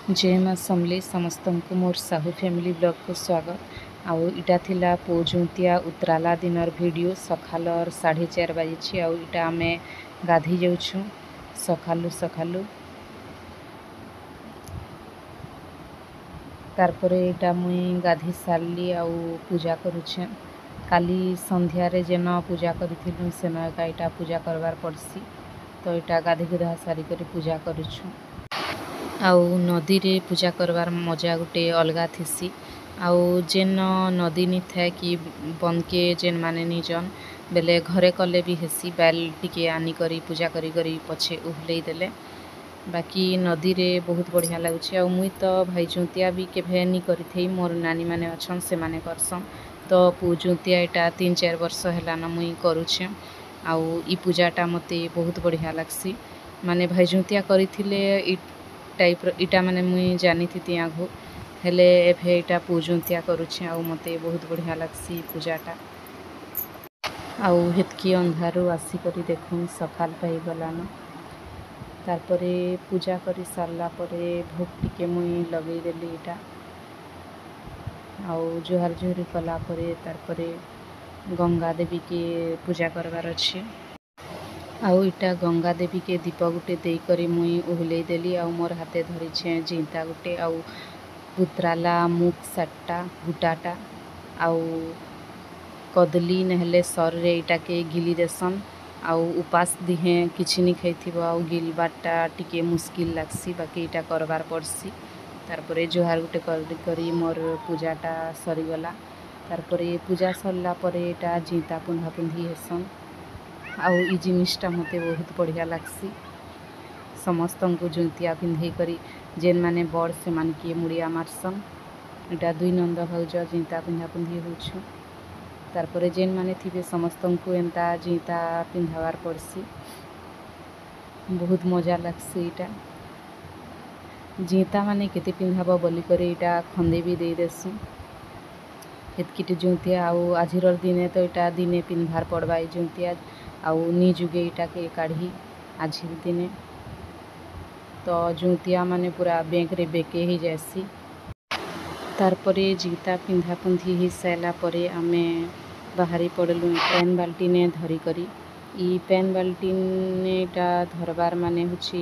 जय माँ समले समस्त को मोर साहू फैमिली ब्लॉग को स्वागत। आउ इटा थिला पोजुतिया उतराला दिनर वीडियो सखाल 4:30 बाजी आउ इटा आमे गाधी जाऊँ सखालु सखालु तारपरे इटा मुई गाधी सारली आउ पूजा करुछे। काली संध्या रे जेन पूजा करिथिलु सेन एका इटा पूजा करबार पड़सी तो इटा गाधी गुधा सारी करी पूजा करुछु। आउ नदी रे पूजा करबार मजा गुटे अलगा थिसी। आउ जेन नदी नी था कि बंदके जेन माने नी जन बेले घरे कले भी हेसी बैल टिके आनी करी पूजा करी करी पछे उहलेई देले। बाकी नदी रे बहुत बढ़िया लगुचे। आउ मुई तो भाई जुतिया भी केभे नी करिथेई, मोर नानी माने अछन से माने करसन तो पूजुतिया इटा 3-4 वर्ष हेलान मुई करुछे। आउ ई पूजाटा मते बहुत बढ़िया लागसी। माने भाई जुतिया करिथिले टाइप इटा माने मुई जानी थी आगु हेले एभे इटा पूजुतिया करुछे। आउ मते बहुत बढ़िया लागसी पूजाटा। आउ हेतकी अंधारू आसी करी देखुन सकाल पाई गलान। तारपरे पूजा करी सारला परे भोग टिके मुई लगेई देली इटा। आउ जुहार जुहरी कला परे तारपरे गंगा देवी के पूजा करबार अछि। आउ इटा गंगा देवी के दीप गुटे देई करी मुई उहलेई देली। आउ मोर हाथे धरी छे जिंता गुटे आउ पुत्राला मुख साटा गुटाटा आउ कदली नहले सर रे इटा के गिली देसन। आउ उपास दिहे किछि नी खाइथिबो आउ गिलबाटा टिके मुश्किल लागसी, बाकी इटा करबार पड़सी। तारपरे जुहार गुटे करी मोर पूजाटा सरीगला। तारपरे पूजा सरला परे इटा जिंता पुंधा पुंधी हेसन। आउ ई जिनिसटा मते बहुत बढ़िया लागसी। समस्त को जुतिया पिंधे करी जेन माने बड़ से मान के मुड़िया मारसन। इटा 2 नंद भाउज जिंता पिंधा पुंधी होछु। तारपरे जेन माने थिबे समस्त को एंता जिंता पिंधावार पड़सी। बहुत मजा लागसी इटा। जिंता माने केते पिंधाबो बोली करे इटा खंदे भी दे देसु। एतकिटे जुतिया आउ आजिरर दिने तो इटा दिने पिंधार पड़बा जुतिया आउ नी जुगे इटा के काढ़ी आजिर दिने तो जुतिया माने पूरा बैंक रे बेके ही जासी। तारपरे जिंता पिंधा पुंधी ही साइला परे आमे बाहरी पड़लु पेन बाल्टी ने धरी करी। ई पेन बाल्टी ने इटा धरबार माने हुछि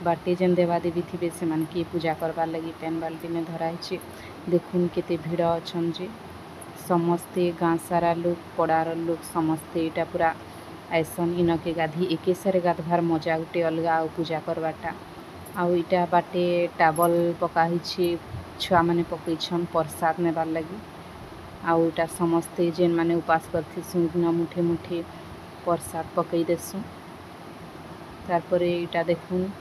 बाटे जेन देवा देवी थिबे से मान के पूजा करबार लगी पेन बाल्टी ने धरा हिछि। देखुन केते भीड़ अछन जे समस्ते गाँ सारा लोग पड़ार लोग समस्ते इटा पूरा ऐसन इनके गाधी एके सारे गाधवार मजा गुटे अलगा आउ पूजा करबाटा। आउ इटा बाटे टाबल पका हिछि छुआ माने पकईछन प्रसाद नेबार लगी। आउ इटा समस्ते जेन माने उपास करथिसु न मुठे मुठे प्रसाद पकई देसु। तारपरे इटा देखुन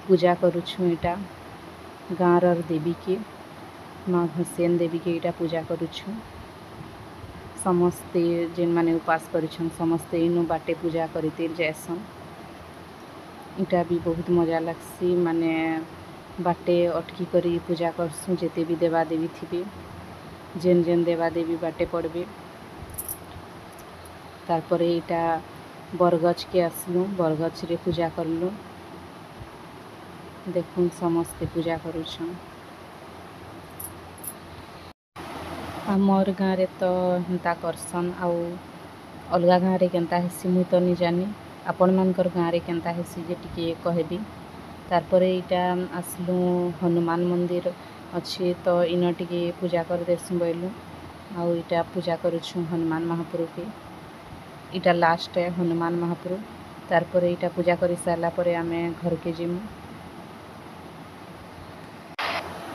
पूजा करुछु इटा गाँरर देवी के माँ घसेन देवी के इटा पूजा करुछु। समस्ते जेन माने उपास करिछन समस्ते इनु बाटे पूजा करते जैसन। इटा भी बहुत मजा लागसी। माने बाटे अटकी करी पूजा करसु जेते भी देवा देवी थिबे जेन जेन देवा देवी बाटे पड़बे। तारपरे इटा बरगछ के आसलु बरगछ रे पूजा करलु। देखुन समस्ते पूजा करुछन। आमर गाँ रे तो हेंता करसन आउ अलगा गाँ रे केंता हेसी मुई तो नी जानी। आपण मानकर गाँ रे केंता हेसी जे टिके कहबी। तारपरे इटा आसलु हनुमान मंदिर अच्छे तो इन टिके पूजा कर देसु बैलु। आउ इटा पूजा करुछु हनुमान महाप्रभु के। इटा लास्ट है हनुमान महाप्रभु। तारपरे इटा पूजा करी सारला परे आमे घर के जिमु।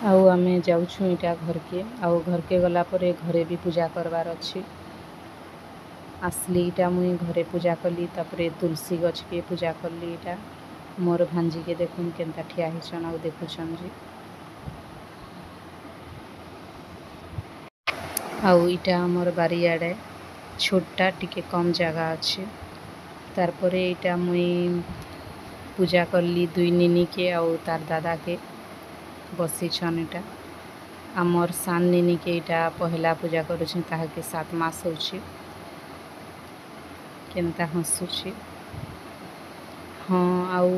आउ आमे जाउछु इटा घर के। आउ घर के गला परे घरे भी पूजा करबार अछि। आसली इटा मुई घरे पूजा कली। तापरे तुलसी गछ के पूजा कली। इटा मोर भांजी के देखुन केंता ठिया हिछन आउ देखुछन जी। आउ इटा हमर बारियाडे छोटा टिके कम जगह अच्छे। तारपरे इटा मुई पूजा करली 2 निनी के आउ तार दादा के बसी छन। इटा आमर सान निनी के इटा पहला पूजा करुछन ताहा के 7 मास होछि। केंता हंसुछि। हाँ आउ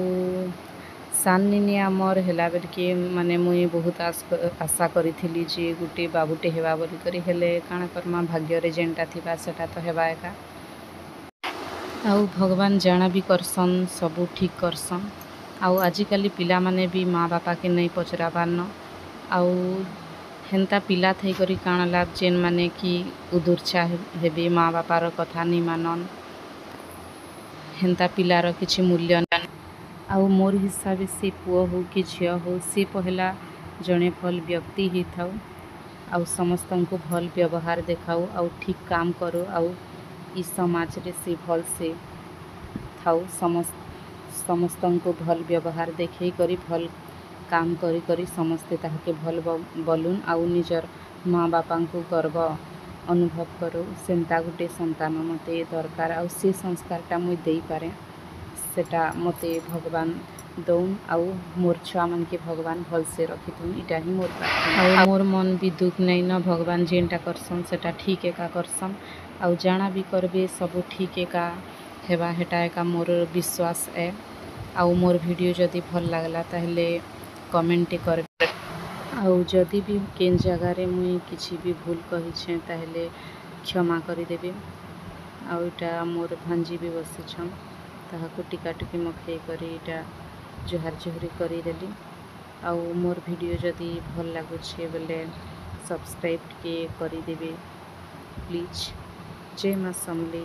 साननी आमर हैला बेलके माने मुई बहुत आशा करी जे गुटे बाबूटे हेबा बोली करी हेले काଣା करमा भाग्य रे जेनटा थिबा सेटा तो हेबा एका आउ भगवान जाना भी करसन सबू ठीक करसन आउ आजिकाली पिला माने भी माँ बापा के नहीं पचरा पारन आउ हेन्ता पिला थई करी काଣା लाभ जेन माने कि उदुरछा हेबे माँ बापार कथा नहीं मानन हेन्ता पिलार किछि मूल्य नहीं आउ मोर हिसाब से पुओ हो कि झियो हो से पहला जड़े भल व्यक्ति ही थाउ आउ समस्त को भल व्यवहार देखाऊ आउ ठीक काम करो आउ इस समाज रे से भल से थाउ समस्त को भल व्यवहार देखे करी भल काम करी करी समस्ते ताके भल बोलून आउ निजर माँ बापा को गर्व अनुभव करो सेंता गुटे संतान मते दरकार आउ से संस्कारटा मुई देई पारे सेटा मते भगवान दौन आउ मोर छुआ मन के भगवान भल से रखिथुन इटा ही मोर प्रार्थना आउ मोर मन भी दुख नहीं न भगवान जेनटा करसन सेटा ठीक एका करसन आउ जाना भी करबे सब ठीक एका हेबा हेटा एका मोर विश्वास है आउ मोर वीडियो जदि भल लागला ताहले कमेंट करबे आउ जदि भी केन जगह रे मुई किछि भी भूल कहि छे ताहले क्षमा करि देबे आउ इटा मोर भांजी भी बसिछन ताहाको टिका टिकी मखई करी इटा जुहार जुहरी करी देली आउ मोर वीडियो जदि भल लागुछे बोले सब्सक्राइब के करी देबे प्लीज। जय माँ समली।